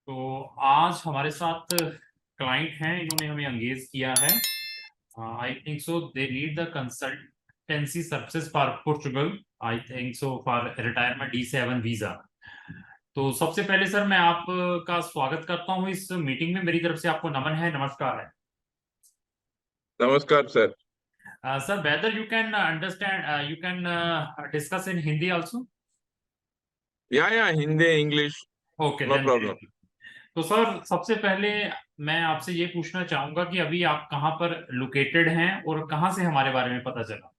तो आज हमारे साथ क्लाइंट हैं, इन्होंने हमें एंगेज किया है। I think so they need the consultancy services for Portugal. I think so for retirement D7 visa. तो सबसे पहले सर मैं आपका स्वागत करता हूँ इस मीटिंग में। मेरी तरफ से आपको नमन है, नमस्कार है। नमस्कार sir. Sir whether you can understand, you can discuss in Hindi also. या Hindi English okay no then. Problem. तो सर सबसे पहले मैं आपसे ये पूछना चाहूंगा कि अभी आप कहाँ पर लोकेटेड हैं और कहाँ से हमारे बारे में पता चला।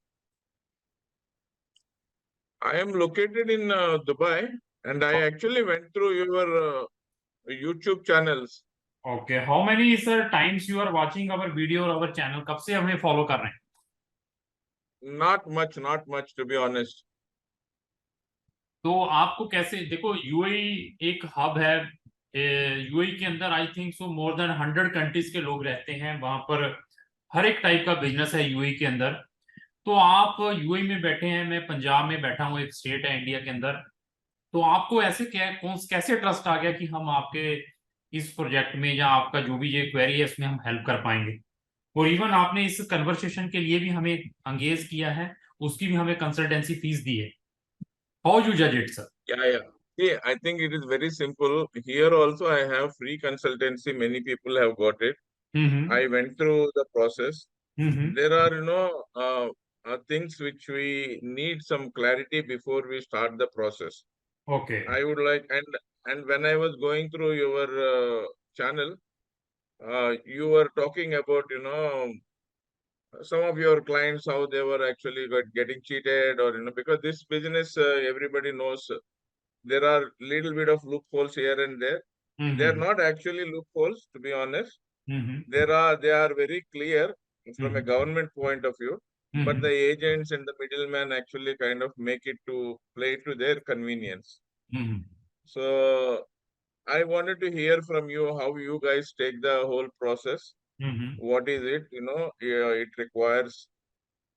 I am located in Dubai and I actually went through your YouTube channels. Okay, how many sir times you are watching our video और अवर चैनल? कब से हमें फॉलो कर रहे हैं? Not much to be honest. तो आपको कैसे, देखो यूएई एक हब है। यूएई के अंदर I think so more than 100 countries के लोग रहते हैं वहां पर। हर एक टाइप का बिजनेस है यूएई के अंदर। तो आप यूएई में बैठे हैं, मैं पंजाब में बैठा हूँ, एक स्टेट है इंडिया के अंदर। तो आपको ऐसे क्या कौन कैसे ट्रस्ट आ गया कि हम आपके इस प्रोजेक्ट में या आपका जो भी ये क्वेरी है इसमें हम हेल्प कर पाएंगे? और इवन आपने इस कन्वर्सेशन के लिए भी हमें एंगेज किया है, उसकी भी हमें कंसल्टेंसी फीस दी है। हाउ यू जज it sir? Yeah. See, I think it is very simple. Here also I have free consultancy. Many people have got it. Hmm. I went through the process. Hmm. There are, things which we need some clarity before we start the process. Okay. I would like, and when I was going through your channel, you were talking about, some of your clients, how they were actually getting cheated, or, because this business, everybody knows there are little bit of loopholes here and there. They are hmm. not actually loopholes, to be honest. Hmm. They are very clear from a hmm. government point of view, but the hmm. agents and the middlemen actually kind of make it to play to their convenience. Hmm. So I wanted to hear from you how you guys take the whole process. Hmm. What is it, it requires,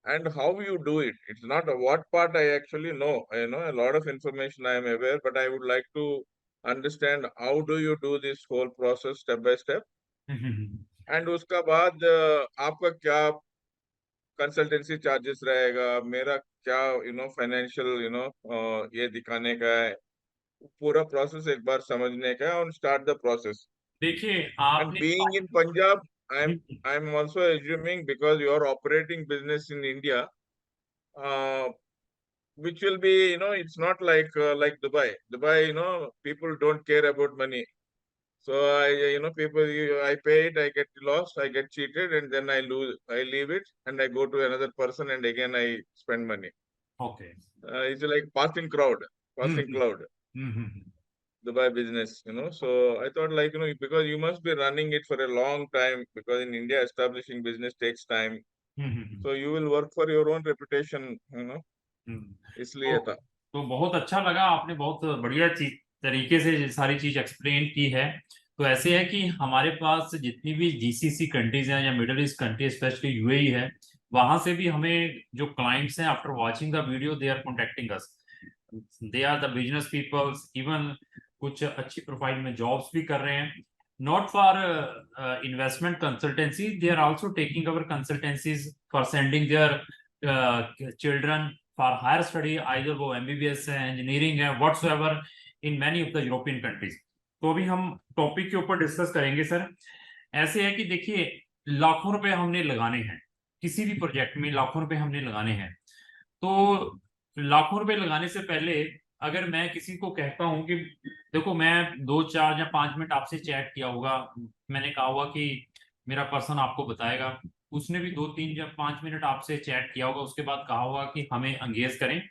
and how you do it. It's not a what part I actually know. I know a lot of information I am aware, but I would like to understand how do you do this whole process step by step. Hmm. And उसका बाद आपका क्या consultancy charges रहेगा, मेरा क्या financial ये दिखाने का है, पूरा प्रोसेस एक बार समझने का है, और स्टार्ट द प्रोसेस. देखिए And आपने being in Punjab, I'm hmm. I'm also assuming because you are operating business in India, uh, which will be, it's not like Dubai. Dubai, people don't care about money. So I pay it, I get lost, I get cheated, and then I lose, I leave it, and I go to another person, and again I spend money. Okay. It's like passing hmm. cloud. Hmm. Dubai business, So I thought, like, because you must be running it for a long time, because in India establishing business takes time. Hmm. So you will work for your own reputation, इसलिए तो था. तो बहुत अच्छा लगा, आपने बहुत बढ़िया चीज तरीके से ये सारी चीज एक्सप्लेन की है। तो ऐसे है कि हमारे पास जितनी भी जीसीसी कंट्रीज हैं या middle east country specially UAE है, वहां से भी हमें जो क्लाइंट्स हैं after watching the video they are contacting us. They are the business peoples, even कुछ अच्छी प्रोफाइल में जॉब्स भी कर रहे हैं। Not for investment consultancy, they are also taking our consultancies for sending their children for higher study, either वो MBBS है, engineering है, whatsoever, in many of the European countries. तो अभी हम टॉपिक के ऊपर डिस्कस करेंगे सर। ऐसे है कि देखिए, लाखों रुपए हमने लगाने हैं, किसी भी प्रोजेक्ट में लाखों रुपए हमने लगाने हैं। तो लाखों रुपए लगाने से पहले अगर मैं किसी को कहता हूं कि देखो मैं 2 4 या 5 मिनट आपसे चैट किया होगा, मैंने कहा होगा कि मेरा पर्सन आपको बताएगा, उसने भी 2 3 या 5 मिनट आपसे चैट किया होगा, उसके बाद कहा होगा कि हमें एंगेज करें,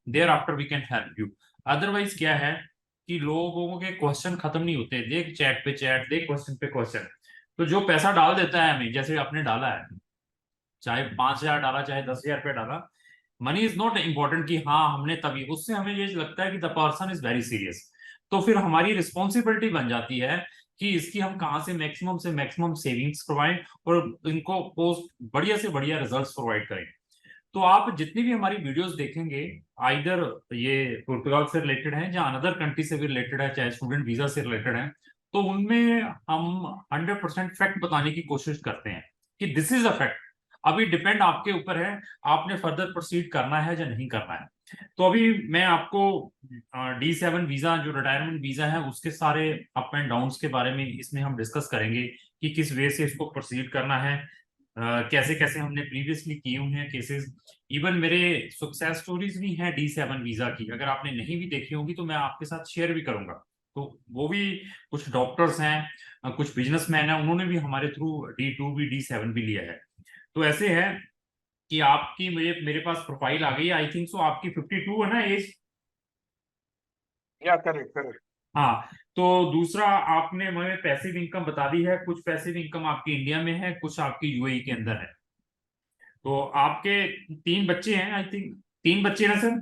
thereafter we can help you. Otherwise क्या है कि लोगों के क्वेश्चन खत्म नहीं होते, देख चैट पे चैट, देख क्वेश्चन पे क्वेश्चन। तो जो पैसा डाल देता है हमें, जैसे आपने डाला है, चाहे 5,000 डाला चाहे 10,000 रुपये डाला, मनी इज नॉट इम्पोर्टेंट कि हाँ हमने तभी, उससे हमें ये लगता है कि the person is very serious. तो फिर हमारी रिस्पॉन्सिबिलिटी बन जाती है कि इसकी हम कहाँ से मैक्सिमम सेविंग्स करवाएं और इनको पोस्ट बढ़िया से बढ़िया रिजल्ट्स प्रोवाइड करें। तो आप जितनी भी हमारी वीडियोस देखेंगे, आइदर ये पुर्तगाल से रिलेटेड है या अनदर कंट्री से भी रिलेटेड है, चाहे स्टूडेंट वीजा से रिलेटेड है, तो उनमें हम 100% फैक्ट बताने की कोशिश करते हैं कि दिस इज अ फैक्ट। अभी डिपेंड आपके ऊपर है, आपने फर्दर प्रोसीड करना है या नहीं करना है। तो अभी मैं आपको D7 वीजा जो रिटायरमेंट वीजा है उसके सारे अप एंड डाउन्स के बारे में इसमें हम डिस्कस करेंगे कि किस वे से इसको प्रोसीड करना है, कैसे कैसे हमने प्रीवियसली किए हुए हैं केसेस। इवन मेरे सक्सेस स्टोरीज भी हैं D7 वीजा की, अगर आपने नहीं भी देखी होगी तो मैं आपके साथ शेयर भी करूंगा। तो वो भी, कुछ डॉक्टर्स हैं, कुछ बिजनेसमैन हैं, उन्होंने भी हमारे थ्रू D2 भी D7 भी लिया है। तो ऐसे है कि आपकी मेरे मेरे पास प्रोफाइल आ गई है, आई थिंक सो आपकी 52 है ना एज? Yeah, correct, correct. हाँ। तो दूसरा, आपने मुझे पैसिव इनकम बता दी है, कुछ पैसिव इनकम आपकी इंडिया में है, कुछ आपकी यूएई के अंदर है। तो आपके 3 बच्चे हैं आई थिंक, 3 बच्चे ना सर?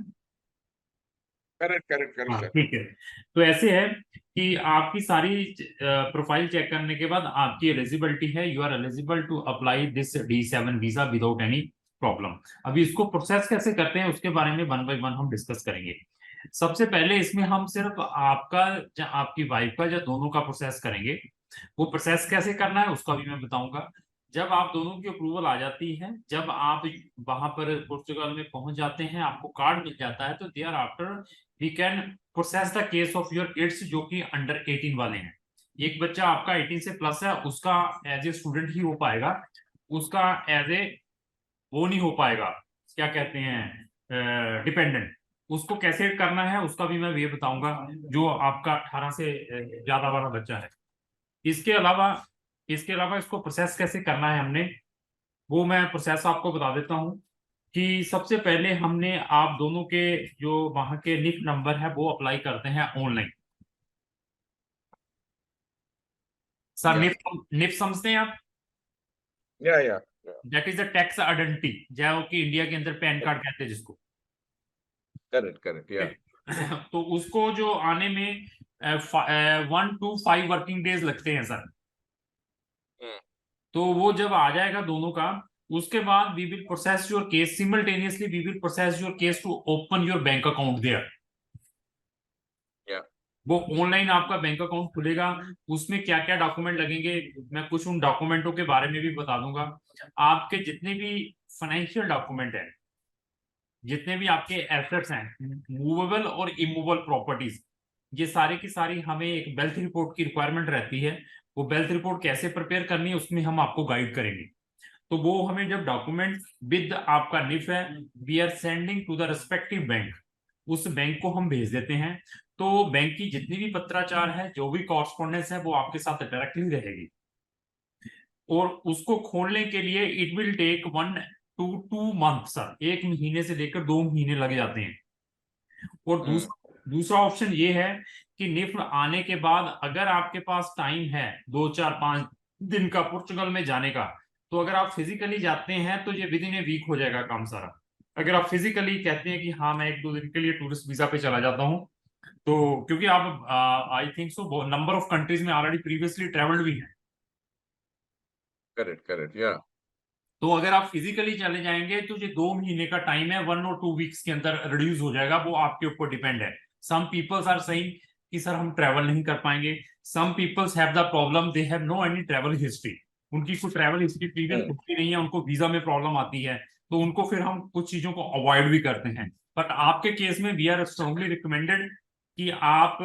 Correct, correct, correct, हाँ sir. ठीक है। तो ऐसे है कि आपकी सारी प्रोफाइल चेक करने के बाद आपकी एलिजिबिलिटी है, you are eligible to apply this D7 visa without any problem. अभी इसको प्रोसेस कैसे करते हैं उसके बारे में 1 बाय 1 हम डिस्कस करेंगे। सबसे पहले इसमें हम सिर्फ आपका या आपकी वाइफ का या दोनों का प्रोसेस करेंगे। वो प्रोसेस कैसे करना है उसका भी मैं बताऊंगा। जब आप दोनों की अप्रूवल आ जाती है, जब आप वहां पर पुर्तगाल में पहुंच जाते हैं, आपको कार्ड मिल जाता है, तो thereafter we can process the case of your kids जो कि अंडर 18 वाले हैं। एक बच्चा आपका 18 से प्लस है, उसका एज ए स्टूडेंट ही हो पाएगा, उसका एज ए वो नहीं हो पाएगा, क्या कहते हैं, डिपेंडेंट। उसको कैसे करना है उसका भी मैं ये बताऊंगा, जो आपका 18 से ज्यादा वाला बच्चा है। इसके अलावा इसको प्रोसेस कैसे करना है हमने, वो मैं प्रोसेस आपको बता देता हूँ। कि सबसे पहले हमने आप दोनों के जो वहां के निफ नंबर है वो अप्लाई करते हैं ऑनलाइन। सर Yeah, निफ समझते हैं आप? yeah, yeah, yeah. That is a tax identity, जो कि इंडिया के अंदर पैन कार्ड कहते हैं जिसको। Correct, correct, yeah. तो उसको जो आने में 1 to 5 वर्किंग डेज लगते हैं सर। Hmm. तो वो जब आ जाएगा दोनों का, उसके बाद we will process your case simultaneously, we will process your case to open your bank account there. Yeah, वो ऑनलाइन आपका बैंक अकाउंट खुलेगा। उसमें क्या क्या डॉक्यूमेंट लगेंगे, मैं कुछ उन डॉक्यूमेंटों के बारे में भी बता दूंगा। आपके जितने भी फाइनेंशियल डॉक्यूमेंट है, जितने भी आपके एसेट्स हैं, मूवेबल और इमूवेबल प्रॉपर्टीज, ये सारी की सारी हमें एक वेल्थ रिपोर्ट की रिक्वायरमेंट रहती है। वो वेल्थ रिपोर्ट कैसे प्रिपेयर करनी है उसमें हम आपको गाइड करेंगे। तो वो हमें जब डॉक्यूमेंट विद आपका निफ है, we are sending to the respective bank, उस बैंक को हम भेज देते हैं। तो बैंक की जितनी भी पत्राचार है, जो भी कॉरस्पॉन्डेंस है, वो आपके साथ डायरेक्टली रहेगी। और उसको खोलने के लिए it will take 1 to 2 month sir, 1 महीने से लेकर 2 महीने लग जाते हैं। और Hmm. दूसरा ऑप्शन ये है कि निफ्ट आने के बाद अगर आपके पास टाइम है 2 4 5 दिन का पुर्तगाल में जाने का, तो अगर आप फिजिकली जाते हैं तो ये विद इन ए वीक हो जाएगा काम सारा। अगर आप फिजिकली कहते हैं कि हाँ मैं 1 2 दिन के लिए टूरिस्ट वीजा पे चला जाता हूँ, तो क्योंकि आप I think so number of countries में ऑलरेडी प्रीवियसली ट्रेवल्ड भी हैं, Correct, correct, yeah. तो अगर आप फिजिकली चले जाएंगे तो ये 2 महीने का टाइम है 1 और 2 वीक्स के अंदर रिड्यूस हो जाएगा। वो आपके ऊपर डिपेंड है। सम पीपल्स आर सेइंग कि सर हम ट्रेवल नहीं कर पाएंगे। Some peoples have the problem, they have no any travel history, उनकी कोई ट्रेवल हिस्ट्री प्रीवियस Hmm. होती नहीं है, उनको वीजा में प्रॉब्लम आती है, तो उनको फिर हम कुछ चीजों को अवॉइड भी करते हैं। बट आपके केस में वी आर स्ट्रांगली रिकमेंडेड कि आप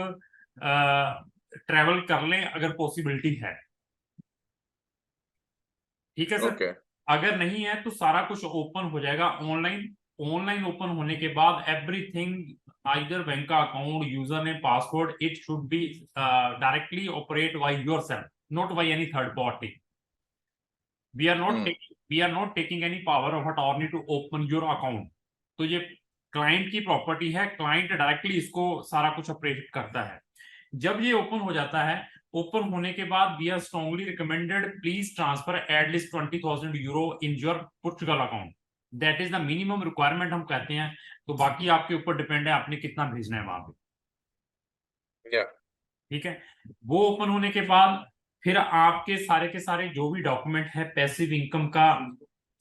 ट्रेवल कर लें अगर पॉसिबिलिटी है। ठीक है सर। Okay. अगर नहीं है तो सारा कुछ ओपन हो जाएगा ऑनलाइन। ऑनलाइन ओपन होने के बाद एवरीथिंग, आइदर बैंक का account, user name, password, it should be directly operate by yourself, not by any third party. We are not Hmm. We are not taking any power of attorney to open your account. तो ये client की property है, client directly इसको सारा कुछ operate करता है। जब ये ओपन हो जाता है, ओपन होने के बाद we are strongly recommended please transfer at least 20,000 euro in your Portugal account. That is the minimum requirement हम कहते हैं। तो बाकी आपके ऊपर डिपेंड है आपने कितना भेजना है वहां पे। Yeah. ठीक है। वो ओपन होने के बाद फिर आपके सारे के सारे जो भी डॉक्यूमेंट है, पैसिव इनकम का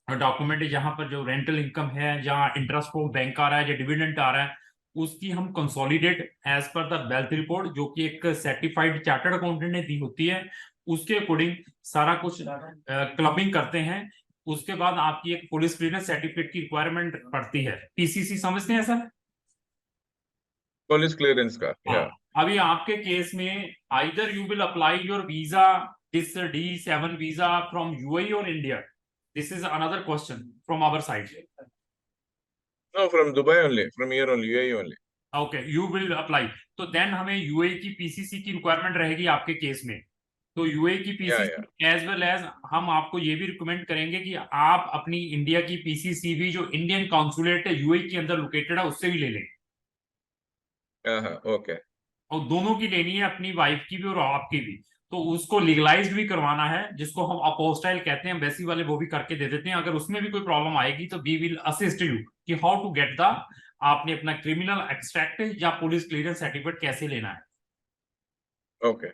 डॉक्यूमेंट है, जहां पर जो रेंटल इनकम है, जहां इंटरेस्ट को बैंक आ रहा है या डिविडेंड आ रहा है, उसकी हम consolidate as per the wealth report, जो कि एक सर्टिफाइड चार्टर्ड अकाउंटेंट ने दी होती है, उसके अकॉर्डिंग सारा कुछ क्लबिंग करते हैं। उसके बाद आपकी एक पुलिस क्लियरेंस सर्टिफिकेट की रिक्वायरमेंट पड़ती है। पीसीसी समझते हैं सर? पुलिस क्लियरेंस का, हाँ। या अभी आपके केस में either you will apply your visa, this D7 visa from UAE और India. This is another question from our side. No, from Dubai only, from here only, UAE only. Okay, you will apply. तो then हमें UAE की PCC की requirement रहेगी आपके case में। तो UAE की या पीसीसी एज वेल एज हम आपको ये भी रिकमेंड करेंगे कि आप अपनी इंडिया की पीसीसी भी, जो इंडियन कॉन्सुलेट है यूएई के अंदर लोकेटेड है, उससे भी ले लें। ओके। और दोनों की लेनी है, अपनी वाइफ की भी और आपकी भी। तो उसको लीगलाइज्ड भी करवाना है, जिसको हम अपोस्टाइल कहते हैं, एम्बेसी वाले वो भी करके दे देते हैं। अगर उसमें भी कोई प्रॉब्लम आएगी तो वी विल असिस्ट यू कि हाउ टू गेट द, आपने अपना क्रिमिनल एक्सट्रैक्ट या पुलिस क्लियरेंस सर्टिफिकेट कैसे लेना है। ओके।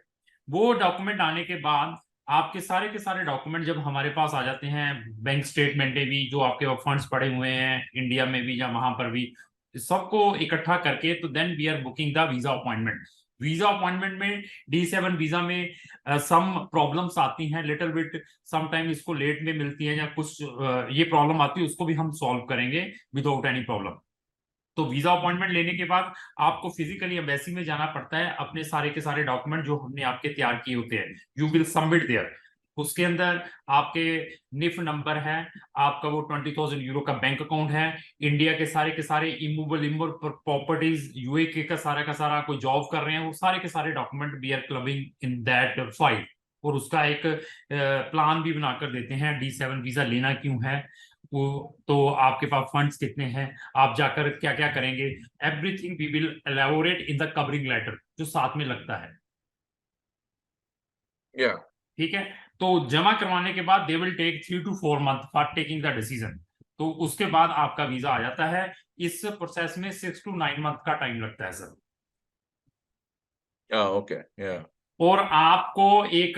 वो डॉक्यूमेंट आने के बाद आपके सारे के सारे डॉक्यूमेंट जब हमारे पास आ जाते हैं, बैंक स्टेटमेंटें भी, जो आपके फंड्स पड़े हुए हैं इंडिया में भी या वहां पर भी, सबको इकट्ठा करके, तो then we are booking the visa appointment. Visa appointment में D7 वीजा में सम प्रॉब्लम्स आती हैं लिटिल बिट, सम टाइम इसको लेट में मिलती है या कुछ ये प्रॉब्लम आती है, उसको भी हम सॉल्व करेंगे विदाउट एनी प्रॉब्लम। तो वीजा अपॉइंटमेंट लेने के बाद आपको फिजिकली एम्बेसी में जाना पड़ता है। अपने सारे के सारे डॉक्यूमेंट जो हमने आपके तैयार किए होते हैं, यू विल सबमिट देयर। उसके अंदर आपके निफ नंबर है, आपका वो 20,000 यूरो का बैंक अकाउंट है, इंडिया के सारे इमूवेबल प्रॉपर्टीज, यूए का सारा कोई जॉब कर रहे हैं, वो सारे के सारे document we are clubbing in that file. और उसका एक प्लान भी बनाकर देते हैं, D7 वीजा लेना क्यों है वो, तो आपके पास फंड्स कितने हैं, आप जाकर क्या क्या करेंगे, everything we will elaborate in the covering letter जो साथ में लगता है। या ठीक है। तो जमा करवाने के बाद they will take 3 to 4 month for taking the decision. तो उसके बाद आपका वीजा आ जाता है। इस प्रोसेस में 6 to 9 मंथ का टाइम लगता है सर। ओके। या और आपको एक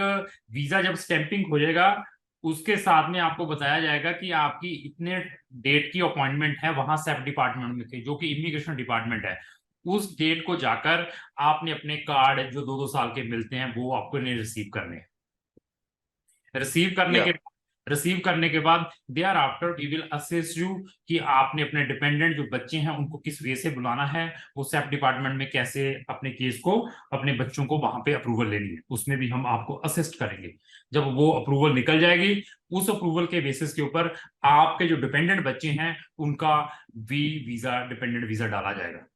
वीजा जब स्टैंपिंग हो जाएगा, उसके साथ में आपको बताया जाएगा कि आपकी इतने डेट की अपॉइंटमेंट है वहां सेफ डिपार्टमेंट में, जो कि इमिग्रेशन डिपार्टमेंट है। उस डेट को जाकर आपने अपने कार्ड जो 2-2 साल के मिलते हैं वो आपको नहीं रिसीव करने हैं। रिसीव करने या के रिसीव करने के बाद they are after we will assess you कि आपने अपने डिपेंडेंट जो बच्चे हैं उनको किस वे से बुलाना है, वो सेफ डिपार्टमेंट में कैसे अपने केस को, अपने बच्चों को वहां पे अप्रूवल लेनी है, उसमें भी हम आपको असिस्ट करेंगे। जब वो अप्रूवल निकल जाएगी, उस अप्रूवल के बेसिस के ऊपर आपके जो डिपेंडेंट बच्चे हैं उनका वीजा, डिपेंडेंट वीजा डाला जाएगा।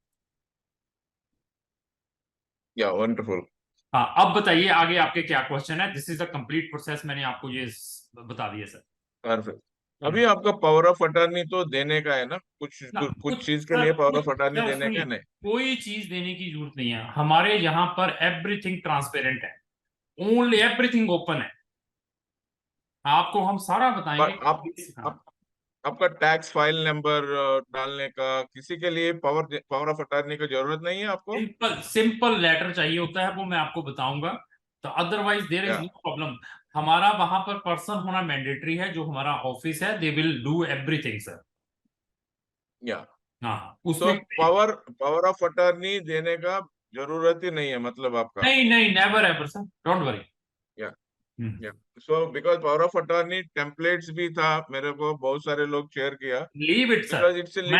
वंडरफुल। हाँ, अब बताइए आगे आपके क्या क्वेश्चन है। This is the complete process, मैंने आपको ये बता दिया सर। परफेक्ट। अभी आपका पावर ऑफ अटॉर्नी तो देने का है ना, कुछ ना कुछ कुछ चीज के सर, लिए पावर कुछ ऑफ अटॉर्नी सर देने का सुनिए, नहीं? कोई चीज देने की जरूरत नहीं है। हमारे यहाँ पर एवरीथिंग ट्रांसपेरेंट है, ओनली एवरीथिंग ओपन है। आपको हम सारा बताएंगे। पर आपका टैक्स फाइल नंबर डालने का किसी के लिए पावर ऑफ अटॉर्नी की जरूरत नहीं है आपको? सिंपल सिंपल लेटर चाहिए होता है, वो मैं आपको बताऊंगा। तो अदरवाइज देयर इज या नो प्रॉब्लम। हमारा वहां पर पर्सन होना मैंडेटरी है, जो हमारा ऑफिस है, they will do everything sir. या हाँ, तो उसमें पावर ऑफ अटॉर्नी देने का जरूरत ही नहीं है मतलब आपका? नहीं नहीं, never ever sir, don't worry. या या so because power of attorney templates भी था, मेरे को बहुत सारे लोग शेयर किया। Leave it sir. Because it's a little,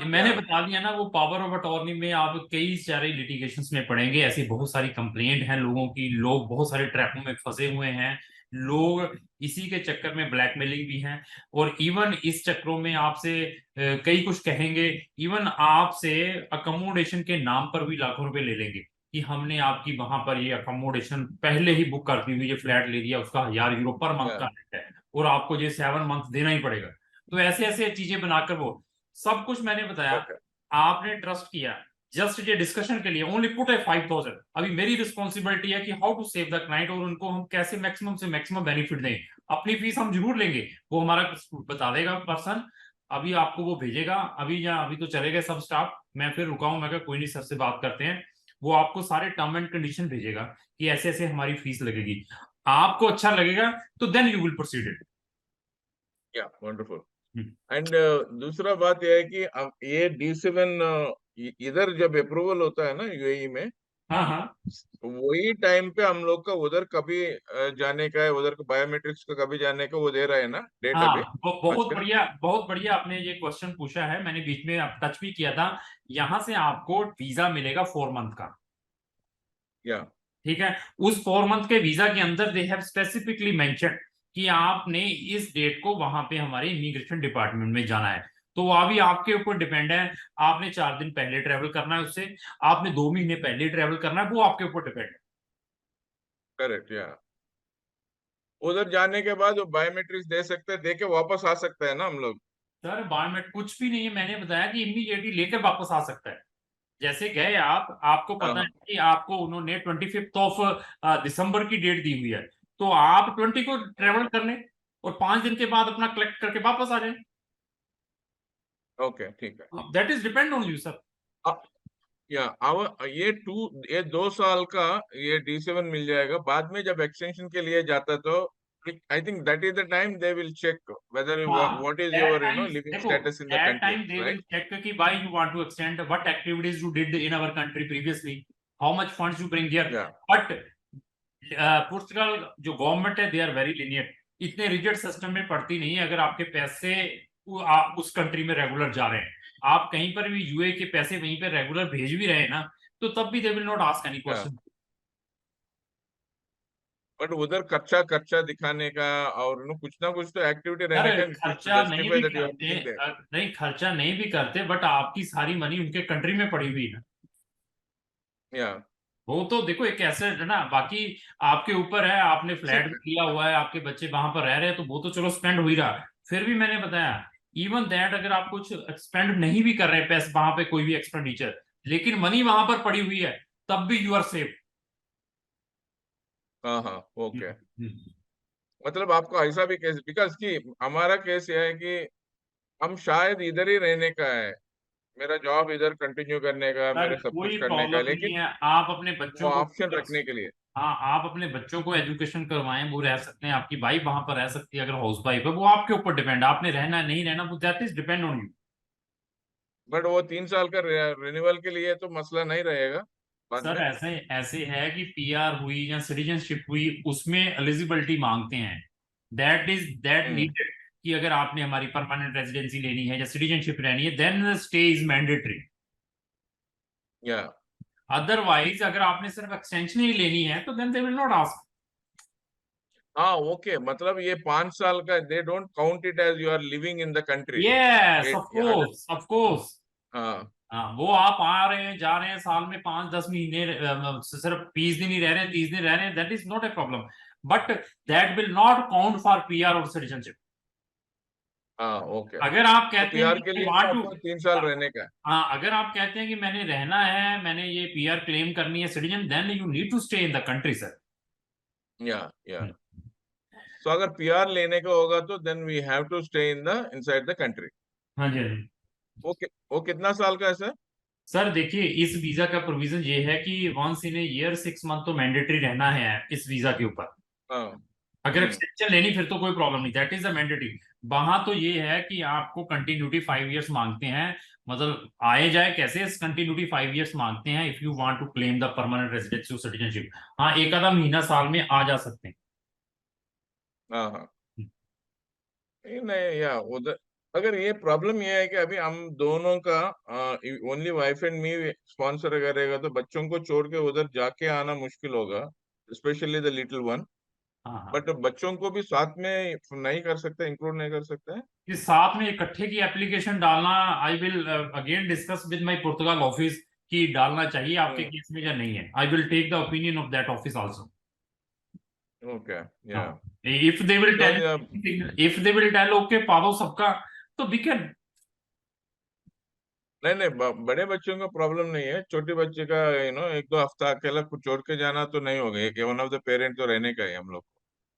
मैंने या बता दिया ना, वो पावर ऑफ अटॉर्नी में आप कई सारे लिटिगेशंस में पड़ेंगे। ऐसी बहुत सारी कंप्लेंट हैं लोगों की, लोग बहुत सारे ट्रैपों में फंसे हुए हैं, लोग इसी के चक्कर में ब्लैकमेलिंग भी हैं। और इवन इस चक्रों में आपसे कई कुछ कहेंगे, इवन आपसे अकोमोडेशन के नाम पर भी लाखों रुपए ले लेंगे कि हमने आपकी वहां पर ये अकोमोडेशन पहले ही बुक कर दी हुई, ये फ्लैट ले दिया, उसका 1,000 यूरो पर मंथ या का रेंट है और आपको ये 7 मंथ देना ही पड़ेगा। तो ऐसे ऐसे चीजें बनाकर वो सब कुछ मैंने बताया, ओके। आपने ट्रस्ट किया, जस्ट ये डिस्कशन के लिए ओनली पुट ए 5,000। अभी मेरी रिस्पॉन्सिबिलिटी है कि how to save the client और उनको हम कैसे मैक्सिमम से मैक्सिमम बेनिफिट दें। अपनी फीस हम जरूर लेंगे, वो हमारा बता देगा पर्सन, अभी आपको वो भेजेगा। अभी तो चले गए सब स्टाफ, मैं फिर रुका हूं, मैं कहा कोई नहीं, सर से बात करते हैं। वो आपको सारे टर्म एंड कंडीशन भेजेगा कि ऐसे ऐसे हमारी फीस लगेगी, आपको अच्छा लगेगा तो then you will proceed it. Yeah wonderful. And दूसरा बात यह है कि अब ये D7 इधर जब अप्रूवल होता है ना यूएई में, हाँ हाँ वही टाइम पे हम लोग का उधर कभी जाने का है, उधर बायोमेट्रिक्स का कभी जाने का वो दे रहा है ना डेट अभी हाँ, बहुत आजकल। बढ़िया, बहुत बढ़िया आपने ये क्वेश्चन पूछा है, मैंने बीच में टच भी किया था। यहाँ से आपको वीजा मिलेगा 4 मंथ का। या ठीक है, उस 4 मंथ के वीजा के अंदर दे हैव स्पेसिफिकली मेंशन कि आपने इस डेट को वहां पे हमारे इमिग्रेशन डिपार्टमेंट में जाना है। तो वो अभी आपके ऊपर डिपेंड है, आपने 4 दिन पहले ट्रेवल करना है उससे, आपने 2 महीने पहले ट्रेवल करना है, वो आपके ऊपर डिपेंड है। करेक्ट, या उधर जाने के बाद वो बायोमेट्रिक्स दे सकते हैं, दे के वापस आ सकते हैं ना हम लोग। सर बायोमेट्रिक कुछ भी नहीं है, मैंने बताया कि इमीडिएटली लेकर वापस आ सकता है। जैसे गए आप, आपको हाँ पता है हाँ, कि आपको उन्होंने 25 दिसंबर की डेट दी हुई है, तो आप 20 को ट्रेवल कर लें और 5 दिन के बाद अपना कलेक्ट करके वापस आ जाए। ओके ठीक है। That is depend on you sir. अ- या ये 2 साल का ये D7 मिल जाएगा, बाद में जब एक्सटेंशन के लिए जाता तो I think that is the time they will check whether हाँ, what is that your time living देखो, status in the that country, time they will right. Check कि why you want to extend, what activities you did in our country previously, how much funds you bring here. या but Portugal जो government है they are very lenient, इतने rigid system में पड़ती नहीं है। अगर आपके पैसे उस कंट्री में रेगुलर जा रहे हैं, आप कहीं पर भी यूए के पैसे वहीं पे रेगुलर भेज भी रहे हैं ना, तो तब भी दे विल नॉट आस्क एनी या क्वेश्चन। बट उधर खर्चा खर्चा दिखाने का और कुछ ना कुछ तो एक्टिविटी रहने सर का, कुछ खर्चा नहीं जस्टिफाई भी दैट यू आर करते, लिविंग देयर। नहीं खर्चा नहीं भी करते, बट आपकी सारी मनी उनके कंट्री में पड़ी हुई है ना। या वो तो देखो एक एसेट है ना, बाकी आपके ऊपर है, आपने सी फ्लैट भी लिया हुआ है, आपके बच्चे वहां पर रह रहे हैं, तो वो तो चलो स्पेंड हो ही रहा है। फिर भी मैंने बताया, इवन दैट अगर आप कुछ स्पेंड नहीं भी कर रहे हैं पैसे वहां पे, कोई भी एक्सपेंडिचर, लेकिन मनी वहां पर पड़ी हुई है, तब भी यू आर सेफ। हाँ हाँ, ओके। मतलब आपको ऐसा भी केस, बिकॉज कि हमारा केस यह है कि हम शायद इधर ही रहने का है, मेरा जॉब इधर कंटिन्यू करने का, सर मेरे सब कुछ कोई करने का है, प्रॉब्लम नहीं लेकिन है, आप अपने वो बच्चों को, ऑप्शन रखने के लिए। हाँ आप अपने बच्चों को एजुकेशन करवाएं, वो रह सकते हैं, आपकी वाइफ वहां पर रह सकती है अगर हाउस वाइफ है, वो आपके ऊपर डिपेंड, आपने रहना है नहीं रहना, वो that is depend on you. But वो 3 साल का रिन्यूअल के लिए तो मसला नहीं रहेगा बाद सर में। ऐसे ऐसे है कि पीआर हुई या सिटीजनशिप हुई, उसमें एलिजिबिलिटी मांगते हैं, दैट हम्म, नीडेड, कि अगर आपने हमारी परमानेंट रेजिडेंसी लेनी है या सिटीजनशिप लेनी है, देन स्टे इज मैंडेटरी। या अदरवाइज अगर आपने सिर्फ एक्सटेंशन ही लेनी है तो then they will not ask. हाँ, ओके, मतलब ये 5 साल का they don't count it as you are living in the country. Yes of अगर कोर्स ऑफ कोर्स। हाँ हाँ, वो आप आ रहे हैं जा रहे हैं साल में 5-10 महीने, सिर्फ 20 दिन ही रह रहे हैं, 30 दिन रह रहे हैं, that is not a problem, but that will not count for PR और सिटीजनशिप। हाँ, ओके। अगर आप तो कहते हैं पीआर के कि लिए तो वांट टू, आपको 3 साल रहने का है। हाँ अगर आप कहते हैं कि मैंने रहना है, मैंने ये पीआर क्लेम करनी है citizen, then you need to stay in the country sir. Yeah so अगर पीआर लेने का होगा तो then we have to stay in the inside the country. हाँ जी हाँ जी। वो कितना साल का है सर? सर देखिए, इस वीजा का प्रोविजन ये है कि once in a year 6 month तो मैंडेटरी रहना है इस वीजा के ऊपर। हाँ। अगर एक्सटेंशन लेनी फिर तो कोई प्रॉब्लम नहीं, दैट इज द मैंडेटरी। वहां तो ये है कि आपको कंटिन्यूटी 5 इयर्स मांगते हैं, मतलब आए जाए कैसे, कंटिन्यूटी 5 इयर्स मांगते हैं if you want to claim the permanent residency citizenship. हाँ एक आधा महीना साल में आ जा सकते हैं। हाँ हाँ, नहीं या उधर अगर ये प्रॉब्लम ये है कि अभी हम दोनों का only wife and me sponsor करेगा तो बच्चों को छोड़ के उधर जाके आना मुश्किल होगा, स्पेशली द लिटिल वन। हाँ हाँ, बट बच्चों को भी साथ में नहीं कर सकते, इंक्लूड नहीं कर सकते हैं। कि साथ में इकट्ठे की एप्लीकेशन डालना, I will again discuss with my Portugal office कि डालना चाहिए आपके केस में या नहीं है, I will take the opinion of that office also. Okay, या if they will tell, because if they will tell okay पालो सबका, तो वी कैन। नहीं नहीं, बड़े बच्चों का प्रॉब्लम नहीं है, छोटे बच्चे का 1-2 हफ्ता अकेला कुछ छोड़ के जाना तो नहीं होगा, एक वन ऑफ द पेरेंट तो रहने का है हम लोग।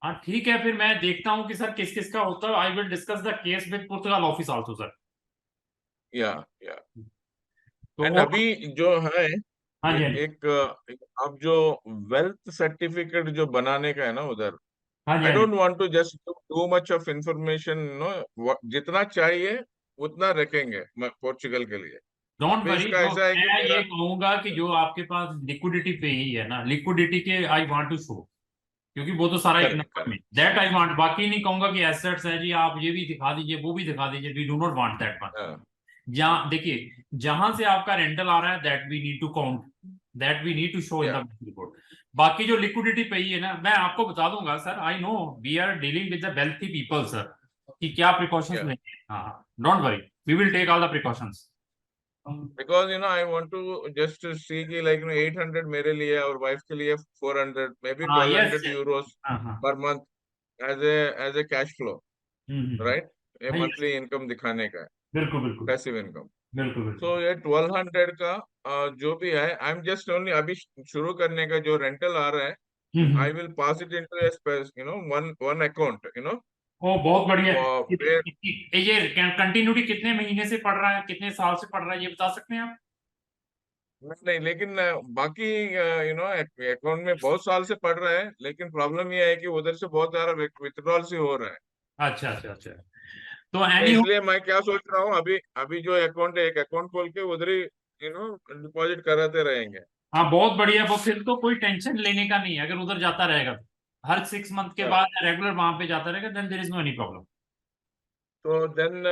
हाँ ठीक है, फिर मैं देखता हूँ कि सर किस किस का होता है, I will discuss the case with Portugal office also sir. या तो एंड अभी जो है हाँ जी अब जो वेल्थ सर्टिफिकेट जो बनाने का है ना उधर, हाँ जी आई हाँ जी। Don't want to just too much of information, no, जितना चाहिए उतना रखेंगे पोर्चुगल के लिए। डोंट अभी वरी। इसका ऐसा है कि मैं मेरा ये कहूंगा कि जो आपके पास लिक्विडिटी पे ही है ना, लिक्विडिटी के आई वांट टू शो, क्योंकि वो तो सारा एक करेक्ट नंबर में, करेक्ट दैट आई वांट। बाकी नहीं कहूंगा कि एसेट्स है जी, आप ये भी दिखा दीजिए वो भी दिखा दीजिए, we do not want that one. हाँ जहाँ देखिए, जहां से आपका रेंटल आ रहा है that we need to count, that we need to show in या द रिपोर्ट। बाकी जो लिक्विडिटी पे ही है ना, मैं आपको बता दूंगा sir, I know we are dealing with the wealthy people sir, कि क्या प्रिकॉशंस या लेंगे। हाँ, don't worry, we will take all the precautions. Because I want to just see कि लाइक 800 मेरे लिए और वाइफ के लिए 400 मे बी हाँ, यस। 1200 यूरोस हाँ हाँ। Per month as a cash flow, hmm. Right, ये हाँ, yes, मंथली इनकम दिखाने का है, बिल्कुल बिल्कुल। Passive income. बिल्कुल बिल्कुल। सो ये 1200 का जो भी है, आई एम जस्ट ओनली अभी शुरू करने का जो रेंटल आ रहा है, हम्म। I will pass it into one one account ओ बहुत बढ़िया। पे। ये कंटिन्यूटी कितने महीने से पढ़ रहा है, कितने साल से पढ़ रहा है, ये बता सकते हैं आप? नहीं, लेकिन बाकी अकाउंट में बहुत साल से पड़ रहा है, लेकिन प्रॉब्लम ये है कि उधर से बहुत सारा विथड्रॉल से हो रहा है। अच्छा अच्छा अच्छा। तो तो एनी हो। इसलिए मैं क्या सोच रहा हूँ, अभी अभी जो अकाउंट है, एक अकाउंट खोल के उधर ही डिपॉजिट कराते रहेंगे। हाँ बहुत बढ़िया, वो फिर तो कोई टेंशन लेने का नहीं है, अगर उधर जाता रहेगा तो हर 6 मंथ के हाँ, बाद रेगुलर वहां पे जाता रहेगा, then there is no any problem. तो देन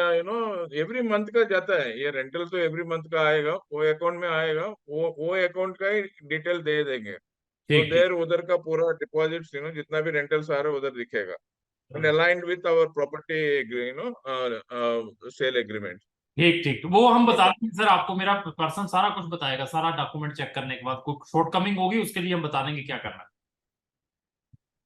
एवरी मंथ का जाता है, ये रेंटल तो एवरी मंथ का आएगा, वो अकाउंट में आएगा, वो अकाउंट का ही डिटेल दे देंगे। तो ठीक ठीक। देर उधर का पूरा डिपॉजिट जितना भी रेंटल्स आ रहा है उधर दिखेगा, and अच्छा, aligned with our property sale agreement. ठीक ठीक, तो वो हम बता Okay. देंगे सर आपको, मेरा पर्सन सारा कुछ बताएगा, सारा डॉक्यूमेंट चेक करने के बाद कोई शॉर्टकमिंग होगी उसके लिए हम बता देंगे क्या करना है।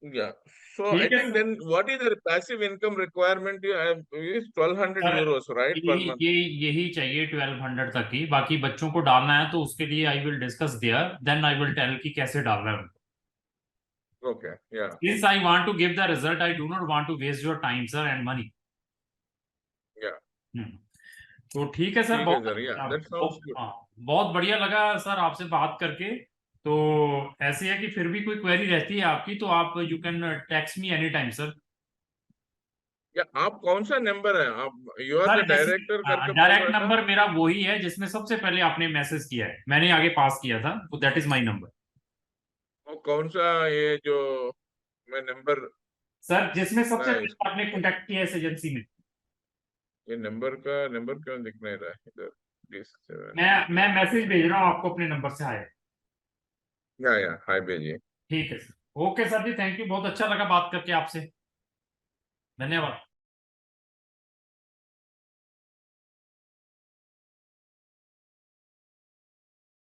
Yeah. So I ठीक है think sir. then what is the passive income requirement you have is 1200 sir euros, right, per यही month. यही चाहिए 1200 तक ही, बाकी बच्चों को डालना है तो उसके लिए I will discuss there, then I will tell कि कैसे डालना है। Okay. Yeah. Since I want to give the result, I do not want to waste your time, sir, and money. Yeah. तो ठीक है सर, ठीक है बहुत sir, yeah, that sounds good. हाँ, बहुत बढ़िया लगा सर आपसे बात करके। तो ऐसे है कि फिर भी कोई क्वेरी रहती है आपकी तो आप you can text me any time sir. या आप कौन सा नंबर है, आप यू आर सर द जैसे डायरेक्टर करके बोल डायरेक्ट रहा था। नंबर मेरा वही है जिसमें सबसे पहले आपने मैसेज किया है, मैंने आगे पास किया था, तो दैट इज माय नंबर। वो कौन सा, ये जो मैं नंबर, सर जिसमें सबसे इस, पहले आपने कांटेक्ट किया है इस एजेंसी में। ये नंबर का नंबर क्यों दिख नहीं रहा है इधर, प्लीज मैं मैसेज भेज रहा हूँ आपको अपने नंबर से, आए। या हाय भेजिए। ठीक है सर, ओके सर जी, थैंक यू, बहुत अच्छा लगा बात करके आपसे, धन्यवाद।